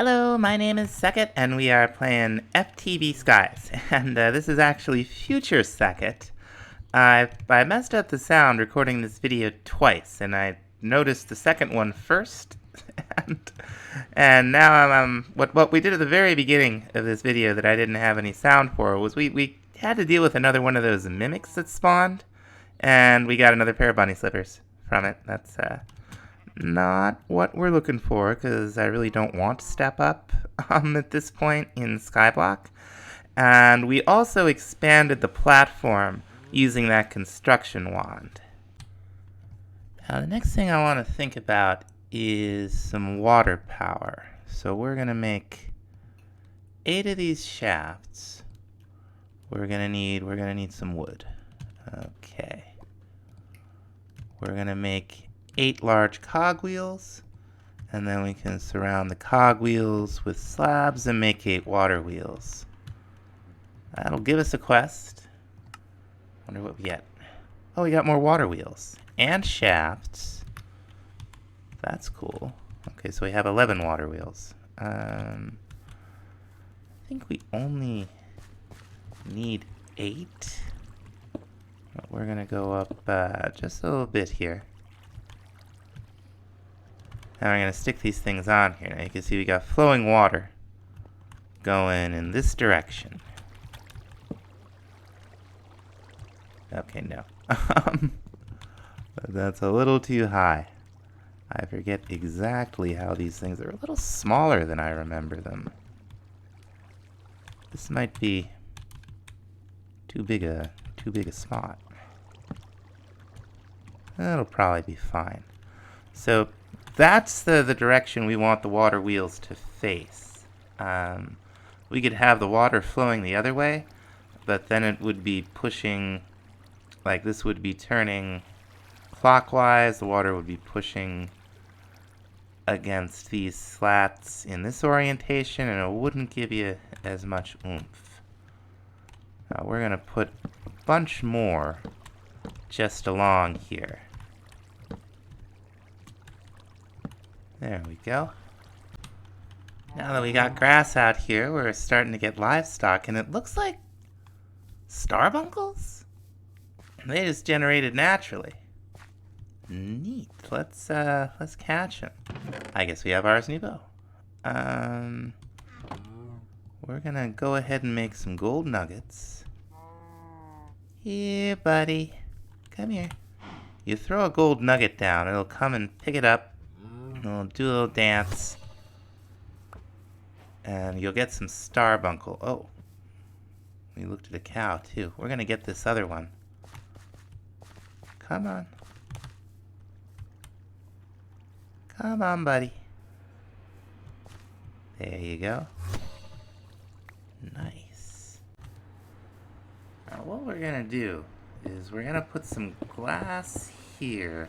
Hello, my name is Sekit, and we are playing FTB Skies. And this is actually future Sekit. I messed up the sound recording this video twice, and I noticed the second one first. and now what we did at the very beginning of this video that I didn't have any sound for was we had to deal with another one of those mimics that spawned, and we got another pair of bunny slippers from it. That's not what we're looking for, because I really don't want to step up at this point in Skyblock. And we also expanded the platform using that construction wand. Now the next thing I want to think about is some water power. So we're going to make 8 of these shafts. We're going to need some wood. Okay. We're going to make 8 large cogwheels, and then we can surround the cogwheels with slabs and make 8 water wheels. That'll give us a quest. Wonder what we get. Oh, we got more water wheels and shafts. That's cool. Okay, so we have 11 water wheels. I think we only need 8. But we're gonna go up just a little bit here. Now we're going to stick these things on here. Now you can see we got flowing water going in this direction. Okay, no. That's a little too high. I forget exactly how these things are a little smaller than I remember them. This might be too big a spot. That'll probably be fine. So that's the direction we want the water wheels to face. We could have the water flowing the other way, but then it would be pushing, like this would be turning clockwise, the water would be pushing against these slats in this orientation, and it wouldn't give you as much oomph. Now we're going to put a bunch more just along here. There we go. Now that we got grass out here, we're starting to get livestock, and it looks like starbuncles? They just generated naturally. Neat. Let's catch them. I guess we have ours new bow. We're gonna go ahead and make some gold nuggets. Here, buddy. Come here. You throw a gold nugget down, it'll come and pick it up. We'll do a little dance. And you'll get some starbuncle. Oh. We looked at a cow, too. We're going to get this other one. Come on. Come on, buddy. There you go. Nice. Now, what we're going to do is we're going to put some glass here.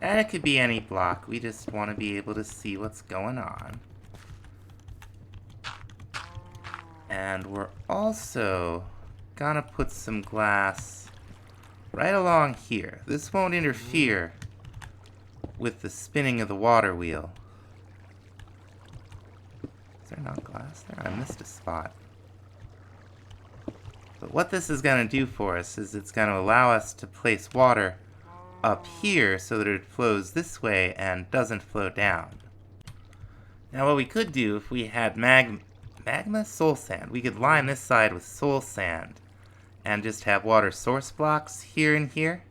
And it could be any block. We just want to be able to see what's going on. And we're also gonna put some glass right along here. This won't interfere with the spinning of the water wheel. Is there not glass there? I missed a spot. But what this is gonna do for us is it's gonna allow us to place water up here so that it flows this way and doesn't flow down. Now what we could do if we had magma soul sand, we could line this side with soul sand and just have water source blocks here and here,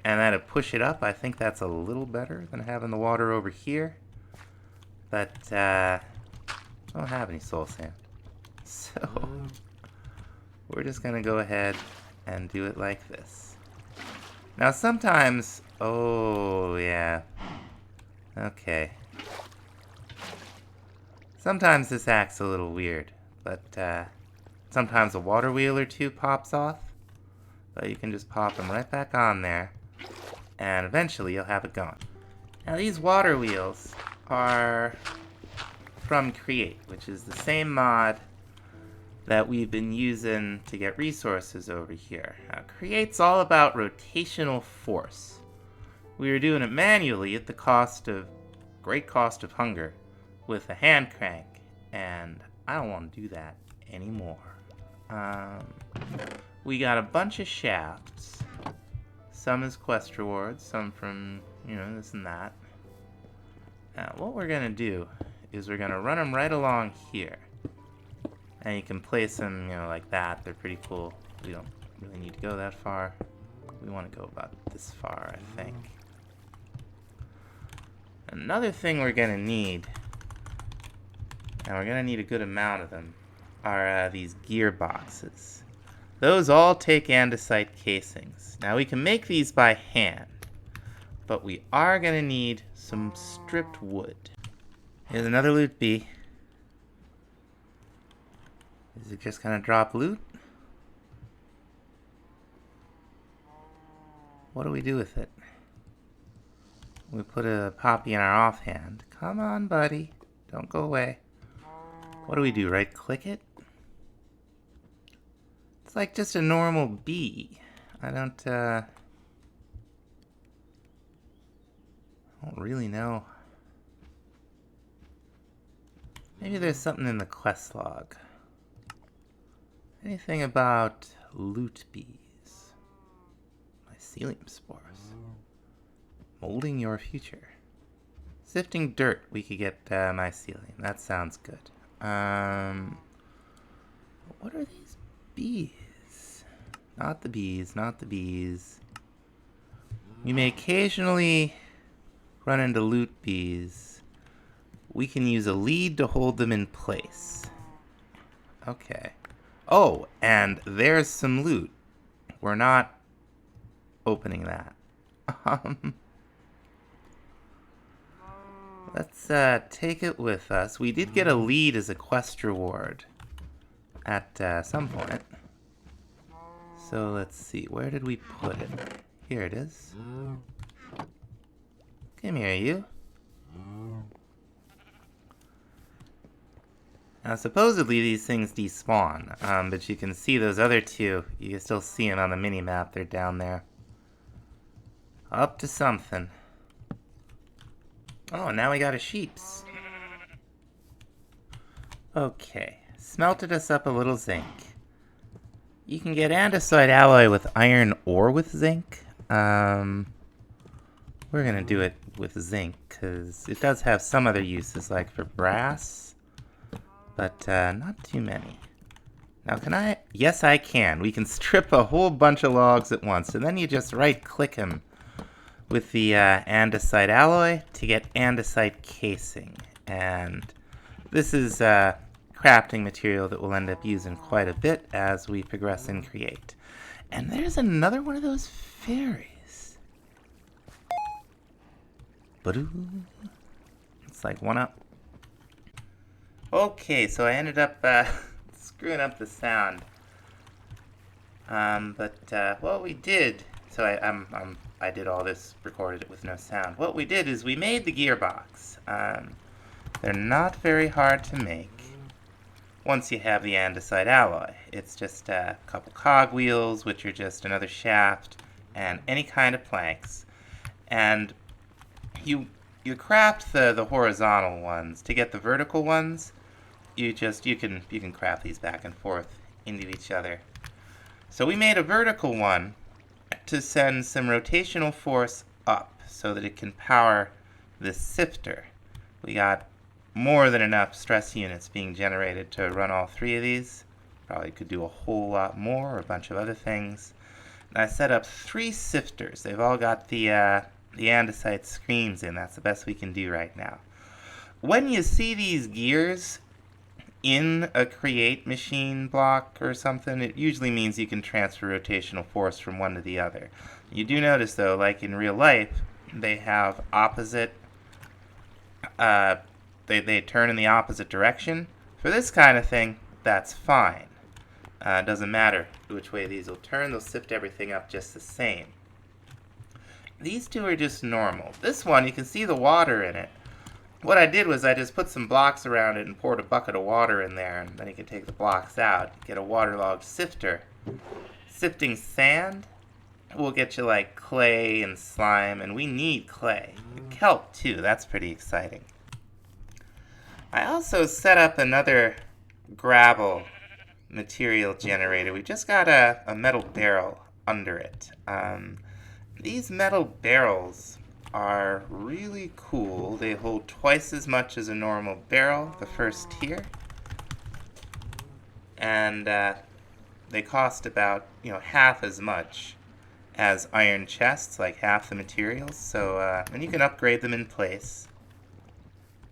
and that'd push it up. I think that's a little better than having the water over here, but I don't have any soul sand, so we're just gonna go ahead and do it like this. Now sometimes, oh yeah, okay. Sometimes this acts a little weird, but sometimes a water wheel or two pops off, but you can just pop them right back on there, and eventually you'll have it going. Now these water wheels are from Create, which is the same mod that we've been using to get resources over here. Now, Create's all about rotational force. We were doing it manually at the great cost of hunger, with a hand crank, and I don't want to do that anymore. We got a bunch of shafts. Some as quest rewards, some from, this and that. Now, what we're going to do is we're going to run them right along here. And you can place them, like that. They're pretty cool. We don't really need to go that far. We want to go about this far, I think. Another thing we're going to need, and we're going to need a good amount of them, are these gearboxes. Those all take andesite casings. Now we can make these by hand, but we are going to need some stripped wood. Here's another loot bee. Is it just going to drop loot? What do we do with it? We put a poppy in our offhand. Come on, buddy. Don't go away. What do we do? Right click it? It's like just a normal bee. I don't really know. Maybe there's something in the quest log. Anything about loot bees? Mycelium spores. Molding your future. Sifting dirt, we could get mycelium. That sounds good. What are these bees? Not the bees, not the bees. We may occasionally run into loot bees. We can use a lead to hold them in place. Okay. Oh, and there's some loot. We're not opening that. Let's take it with us. We did get a lead as a quest reward at some point. So let's see. Where did we put it? Here it is. Come here, you. Now, supposedly these things despawn, but you can see those other two. You can still see them on the mini-map. They're down there. Up to something. Oh, now we got a sheeps. Okay. Smelted us up a little zinc. You can get andesite alloy with iron or with zinc. We're going to do it with zinc, because it does have some other uses, like for brass. But not too many. Now, can I? Yes, I can. We can strip a whole bunch of logs at once, and then you just right-click them with the andesite alloy to get andesite casing. And this is crafting material that we'll end up using quite a bit as we progress and create. And there's another one of those fairies. Ba-doo. It's like one up. Okay, so I ended up screwing up the sound. But what we did, so I did all this, recorded it with no sound. What we did is we made the gearbox. They're not very hard to make once you have the andesite alloy. It's just a couple cogwheels, which are just another shaft, and any kind of planks. And you craft the horizontal ones. To get the vertical ones, you can craft these back and forth into each other. So we made a vertical one to send some rotational force up so that it can power this sifter. We got more than enough stress units being generated to run all three of these. Probably could do a whole lot more, or a bunch of other things. And I set up 3 sifters. They've all got the andesite screens in. That's the best we can do right now. When you see these gears in a create machine block or something, it usually means you can transfer rotational force from one to the other. You do notice, though, like in real life, they have opposite, they turn in the opposite direction. For this kind of thing, that's fine. It doesn't matter which way these will turn, they'll sift everything up just the same. These two are just normal. This one, you can see the water in it. What I did was I just put some blocks around it and poured a bucket of water in there, and then you can take the blocks out, get a waterlogged sifter. Sifting sand will get you like clay and slime, and we need clay. Kelp too, that's pretty exciting. I also set up another gravel material generator. We just got a metal barrel under it. These metal barrels are really cool. They hold twice as much as a normal barrel, the first tier. And they cost about, half as much as iron chests, like half the materials. So, and you can upgrade them in place.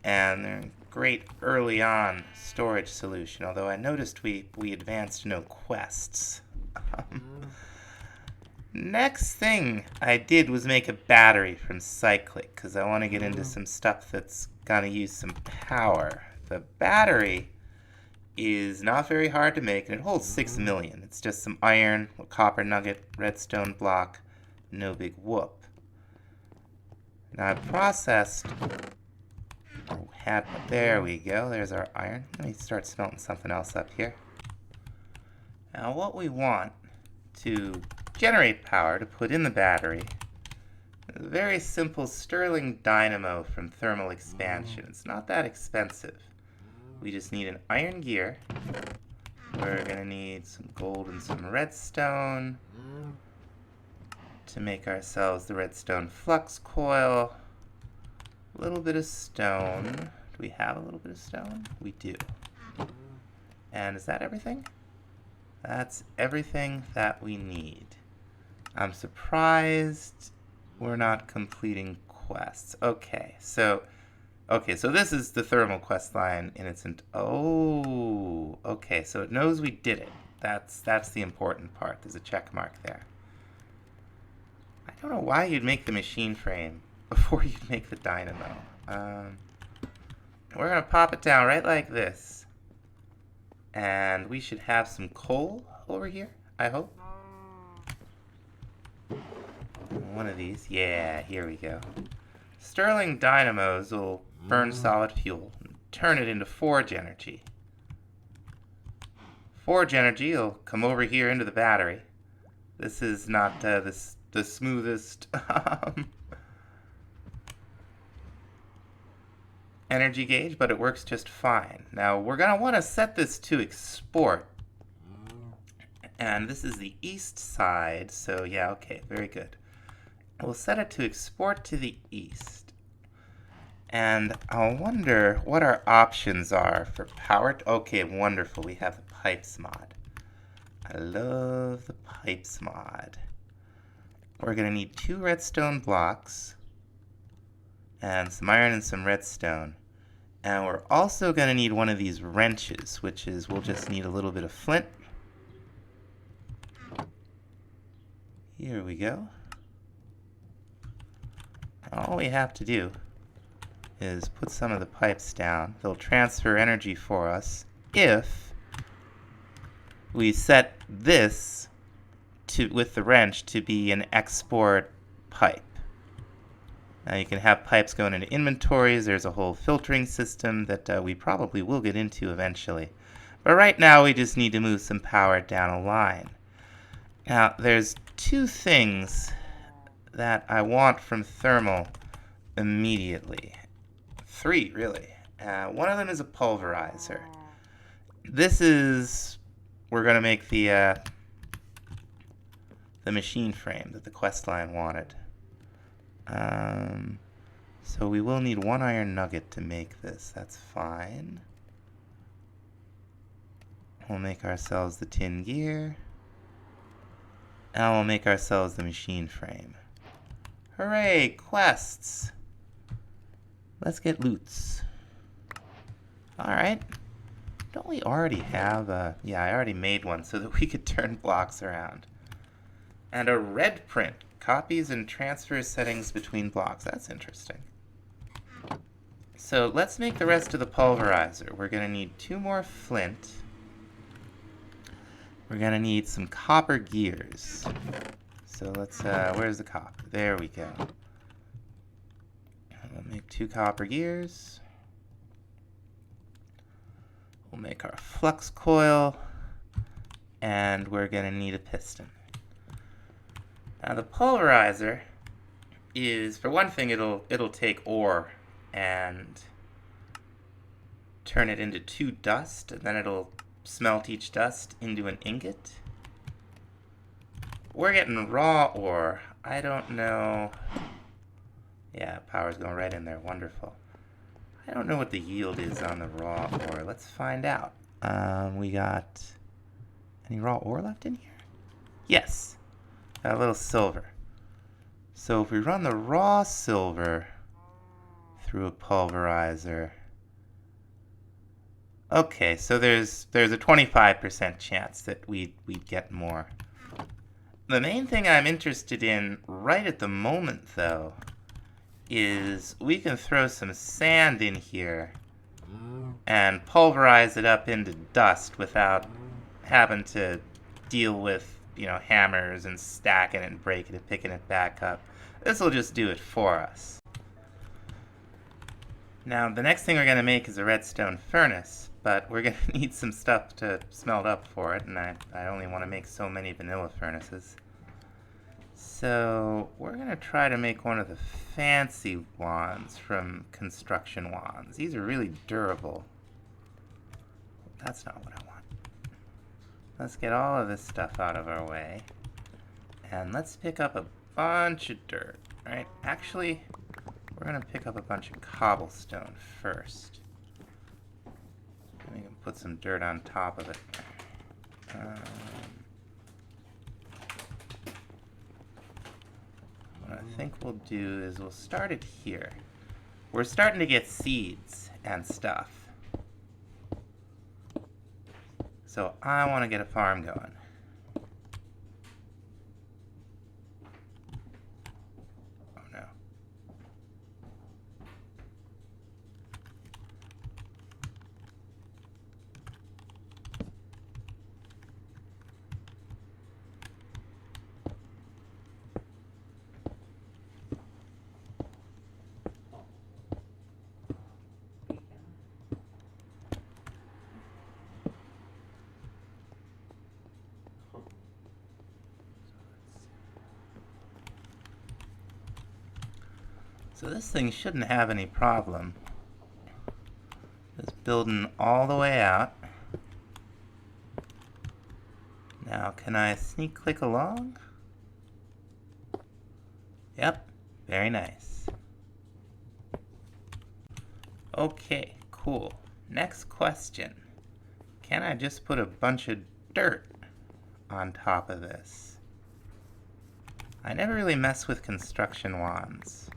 And they're a great early on storage solution, although I noticed we advanced no quests. Next thing I did was make a battery from cyclic, because I want to get into some stuff that's gonna use some power. The battery is not very hard to make, and it holds 6 million. It's just some iron, a copper nugget, redstone block, no big whoop. Now I processed... there we go, there's our iron. Let me start smelting something else up here. Now what we want to generate power to put in the battery is a very simple Stirling dynamo from thermal expansion. It's not that expensive. We just need an iron gear. We're gonna need some gold and some redstone to make ourselves the redstone flux coil. A little bit of stone. Do we have a little bit of stone? We do. And is that everything? That's everything that we need. I'm surprised we're not completing quests. Okay, so this is the thermal quest line in its oh, okay, so it knows we did it. That's the important part. There's a check mark there. I don't know why you'd make the machine frame before you make the dynamo. We're gonna pop it down right like this. And we should have some coal over here, I hope. One of these. Yeah, here we go. Stirling dynamos will burn solid fuel and turn it into forge energy. Forge energy will come over here into the battery. This is not the smoothest energy gauge, but it works just fine. Now we're going to want to set this to export. And this is the east side, so yeah, okay, very good. We'll set it to export to the east. And I'll wonder what our options are for power. Okay, wonderful, we have the pipes mod. I love the pipes mod. We're going to need 2 redstone blocks and some iron and some redstone. And we're also going to need one of these wrenches, which is, we'll just need a little bit of flint. Here we go. All we have to do is put some of the pipes down. They'll transfer energy for us if we set this with the wrench to be an export pipe. Now you can have pipes going into inventories. There's a whole filtering system that we probably will get into eventually. But right now we just need to move some power down a line. Now there's 2 things that I want from thermal immediately. 3 really. One of them is a pulverizer. This is, we're going to make the machine frame that the quest line wanted. So we will need 1 iron nugget to make this. That's fine. We'll make ourselves the tin gear. And we'll make ourselves the machine frame. Hooray! Quests! Let's get loots. Alright. Don't we already have a... Yeah, I already made one so that we could turn blocks around. And a red print. Copies and transfers settings between blocks. That's interesting. So let's make the rest of the pulverizer. We're going to need 2 more flint. We're going to need some copper gears. So let's, where's the copper? There we go. We'll make 2 copper gears. We'll make our flux coil. And we're going to need a piston. Now the pulverizer is, for one thing, it'll take ore and turn it into 2 dust, and then it'll smelt each dust into an ingot. We're getting raw ore. I don't know. Yeah, power's going right in there. Wonderful. I don't know what the yield is on the raw ore. Let's find out. We got any raw ore left in here? Yes. Got a little silver. So if we run the raw silver through a pulverizer. Okay, so there's a 25% chance that we'd get more. The main thing I'm interested in right at the moment, though, is we can throw some sand in here and pulverize it up into dust without having to deal with, hammers and stacking it and breaking it, picking it back up. This will just do it for us. Now, the next thing we're going to make is a redstone furnace, but we're going to need some stuff to smelt up for it, and I only want to make so many vanilla furnaces. So we're going to try to make one of the fancy wands from construction wands. These are really durable. That's not what I want. Let's get all of this stuff out of our way. And let's pick up a bunch of dirt, right? Actually, we're going to pick up a bunch of cobblestone first. We can put some dirt on top of it. What I think we'll do is we'll start it here. We're starting to get seeds and stuff. So I want to get a farm going. Oh no. So this thing shouldn't have any problem. It's building all the way out. Now, can I sneak click along? Yep, very nice. Okay, cool. Next question. Can I just put a bunch of dirt on top of this? I never really mess with construction wands.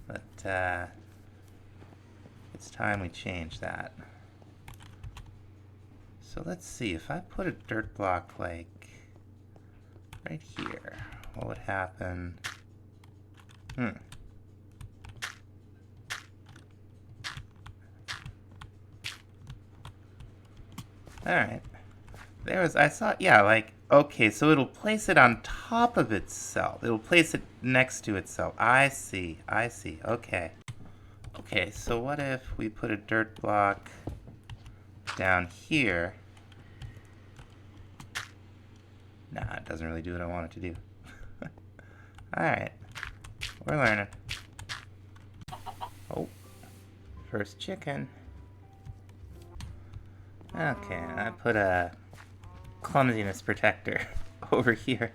But it's time we change that. So let's see, if I put a dirt block like right here, what would happen? Alright. I saw, yeah, like, okay, so it'll place it on top of itself. It'll place it next to itself. I see, okay. Okay, so what if we put a dirt block down here? Nah, it doesn't really do what I want it to do. Alright, we're learning. Oh, first chicken. Okay, I put a clumsiness protector over here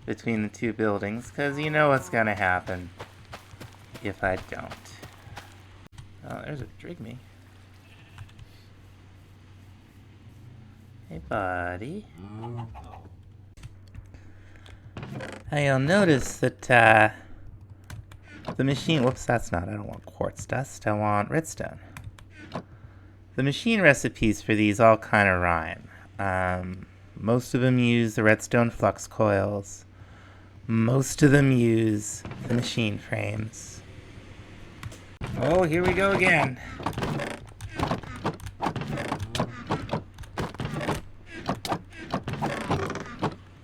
between the two buildings, because you know what's gonna happen if I don't. Oh, there's a Drigme. Hey, buddy. Now you'll notice that the machine, whoops, that's not, I don't want quartz dust, I want redstone. The machine recipes for these all kind of rhyme. Most of them use the redstone flux coils. Most of them use the machine frames. Oh, here we go again.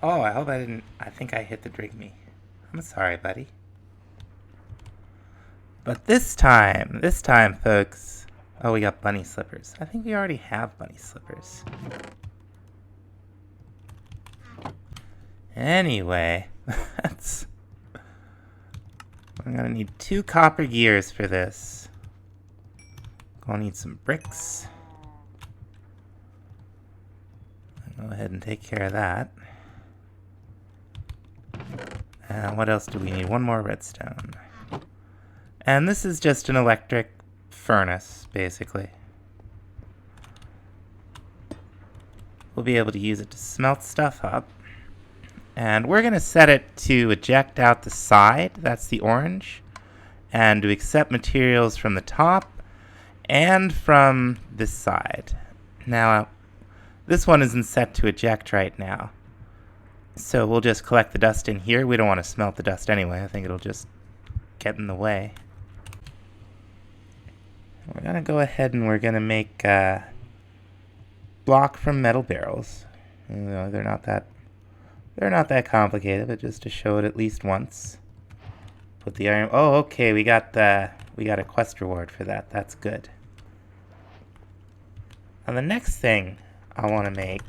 Oh, I hope I didn't, I think I hit the Drigme. I'm sorry, buddy. But this time, folks, oh, we got bunny slippers. I think we already have bunny slippers. Anyway, I'm gonna need 2 copper gears for this. Gonna need some bricks. Go ahead and take care of that. And what else do we need? One more redstone. And this is just an electric furnace, basically. We'll be able to use it to smelt stuff up. And we're going to set it to eject out the side, that's the orange, and to accept materials from the top and from this side. Now, this one isn't set to eject right now. So we'll just collect the dust in here. We don't want to smelt the dust anyway. I think it'll just get in the way. We're going to go ahead and we're going to make a block from metal barrels. You know, they're not that complicated, but just to show it at least once. Put the iron. Oh, okay. We got a quest reward for that. That's good. Now the next thing I want to make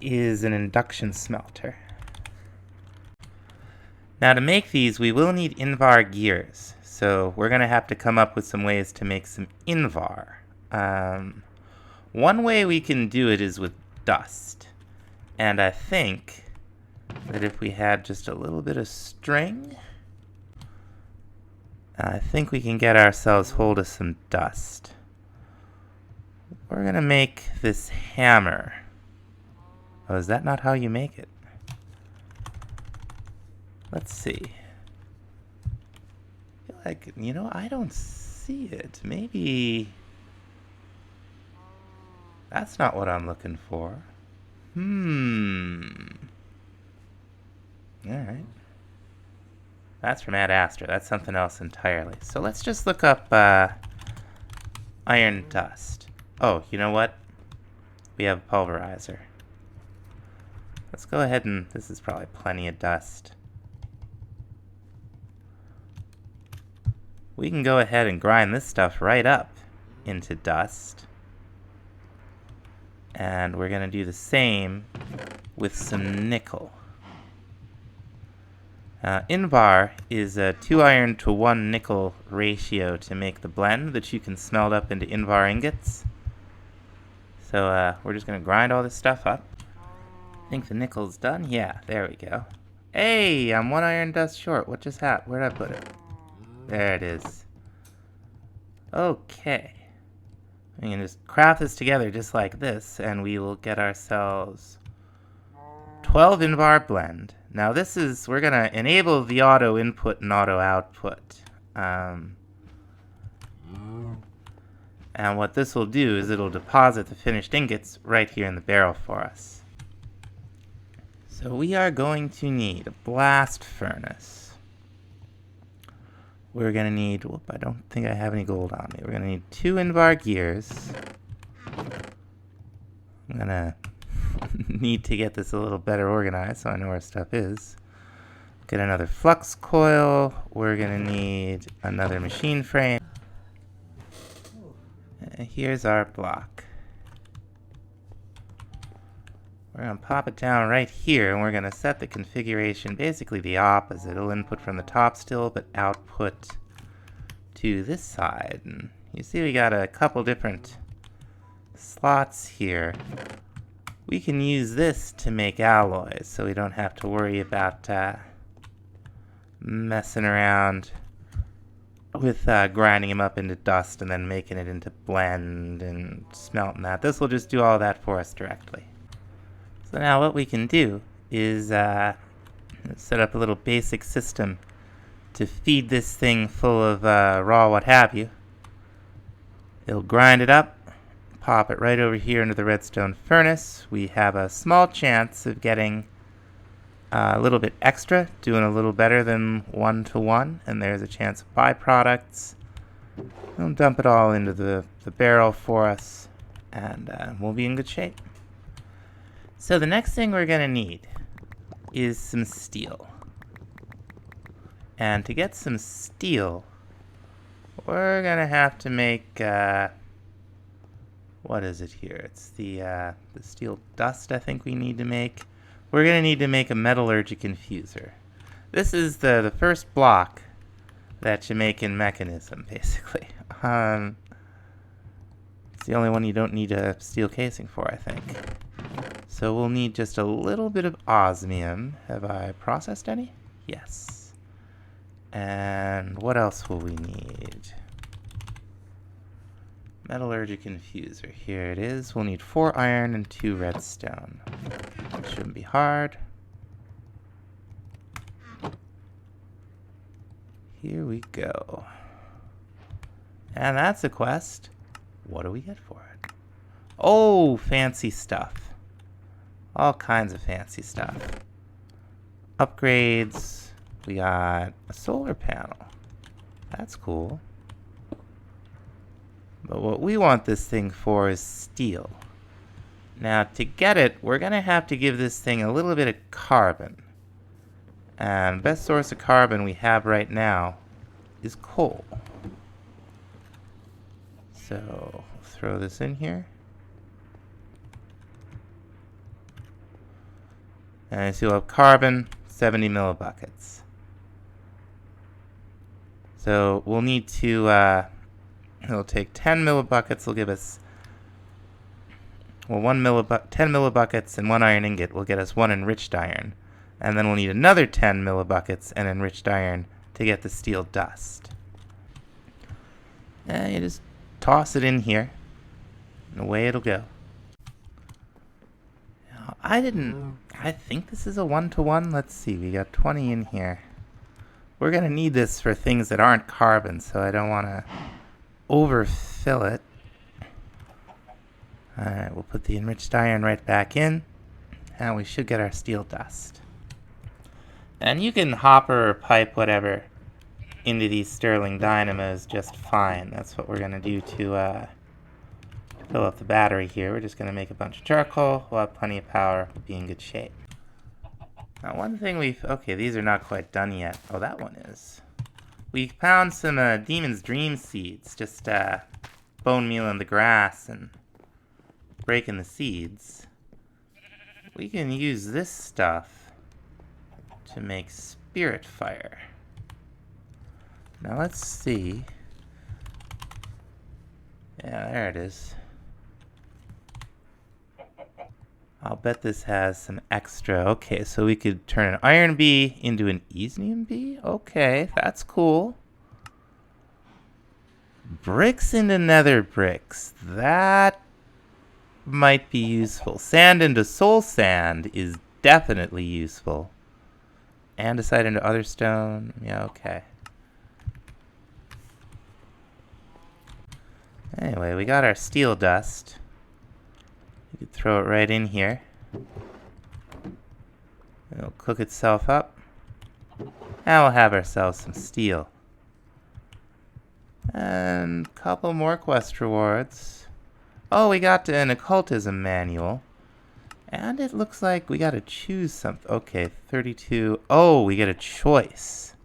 is an induction smelter. Now to make these, we will need Invar gears. So we're going to have to come up with some ways to make some Invar. One way we can do it is with dust. And I think that if we had just a little bit of string, I think we can get ourselves hold of some dust. We're going to make this hammer. Oh, is that not how you make it? Let's see. I feel like, you know, I don't see it. Maybe that's not what I'm looking for. Alright. That's from Bast-Ra. That's something else entirely. So let's just look up iron dust. Oh, you know what? We have a pulverizer. Let's go ahead and... This is probably plenty of dust. We can go ahead and grind this stuff right up into dust. And we're going to do the same with some nickel. Invar is a 2 iron to 1 nickel ratio to make the blend that you can smelt up into Invar ingots. So we're just going to grind all this stuff up. I think the nickel's done. Yeah, there we go. Hey, I'm 1 iron dust short. What just happened? Where'd I put it? There it is. Okay. We can just craft this together just like this, and we will get ourselves 12 Invar blend. Now this is, we're going to enable the auto input and auto output. And what this will do is it'll deposit the finished ingots right here in the barrel for us. So we are going to need a blast furnace. We're going to need, whoop, I don't think I have any gold on me. We're going to need 2 Invar gears. I'm going to need to get this a little better organized so I know where stuff is. Get another flux coil. We're going to need another machine frame. And here's our block. We're going to pop it down right here, and we're going to set the configuration basically the opposite. It'll input from the top still, but output to this side. And you see we got a couple different slots here. We can use this to make alloys, so we don't have to worry about messing around with grinding them up into dust and then making it into blend and smelting that. This will just do all that for us directly. So now what we can do is set up a little basic system to feed this thing full of raw what have you. It'll grind it up, pop it right over here into the redstone furnace. We have a small chance of getting a little bit extra, doing a little better than 1 to 1, and there's a chance of byproducts. We'll dump it all into the barrel for us, and we'll be in good shape. So the next thing we're going to need is some steel. And to get some steel, we're going to have to make, what is it here? It's the steel dust I think we need to make. We're going to need to make a metallurgic infuser. This is the first block that you make in Mekanism, basically. It's the only one you don't need a steel casing for, I think. So we'll need just a little bit of osmium. Have I processed any? Yes. And what else will we need? Metallurgic infuser. Here it is. We'll need 4 iron and 2 redstone. Shouldn't be hard. Here we go. And that's a quest. What do we get for it? Oh, fancy stuff. All kinds of fancy stuff. Upgrades. We got a solar panel. That's cool. But what we want this thing for is steel. Now, to get it, we're going to have to give this thing a little bit of carbon. And the best source of carbon we have right now is coal. So, throw this in here. And so you'll have carbon, 70 millibuckets. So we'll need to, it'll take 10 millibuckets, will give us, well, 10 millibuckets and 1 iron ingot will get us 1 enriched iron. And then we'll need another 10 millibuckets and enriched iron to get the steel dust. And you just toss it in here, and away it'll go. Now, I think this is a 1-to-1. Let's see, we got 20 in here. We're going to need this for things that aren't carbon, so I don't want to overfill it. Alright, we'll put the enriched iron right back in, and we should get our steel dust. And you can hopper or pipe whatever into these Stirling dynamos just fine. That's what we're going to do to fill up the battery here. We're just going to make a bunch of charcoal. We'll have plenty of power. We'll be in good shape. Now, one thing okay, these are not quite done yet. Oh, that one is. We found some Demon's Dream seeds. Just bone meal in the grass and breaking the seeds. We can use this stuff to make spirit fire. Now let's see. Yeah, there it is. I'll bet this has some extra. Okay, so we could turn an iron bee into an easnium bee? Okay, that's cool. Bricks into nether bricks. That might be useful. Sand into soul sand is definitely useful. Andesite into other stone. Yeah, okay. Anyway, we got our steel dust. You could throw it right in here. It'll cook itself up. And we'll have ourselves some steel. And a couple more quest rewards. Oh, we got an occultism manual. And it looks like we gotta choose something. Okay, 32. Oh, we get a choice.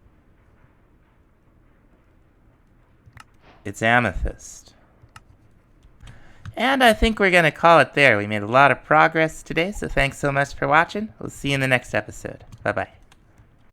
It's amethyst. And I think we're going to call it there. We made a lot of progress today, so thanks so much for watching. We'll see you in the next episode. Bye-bye.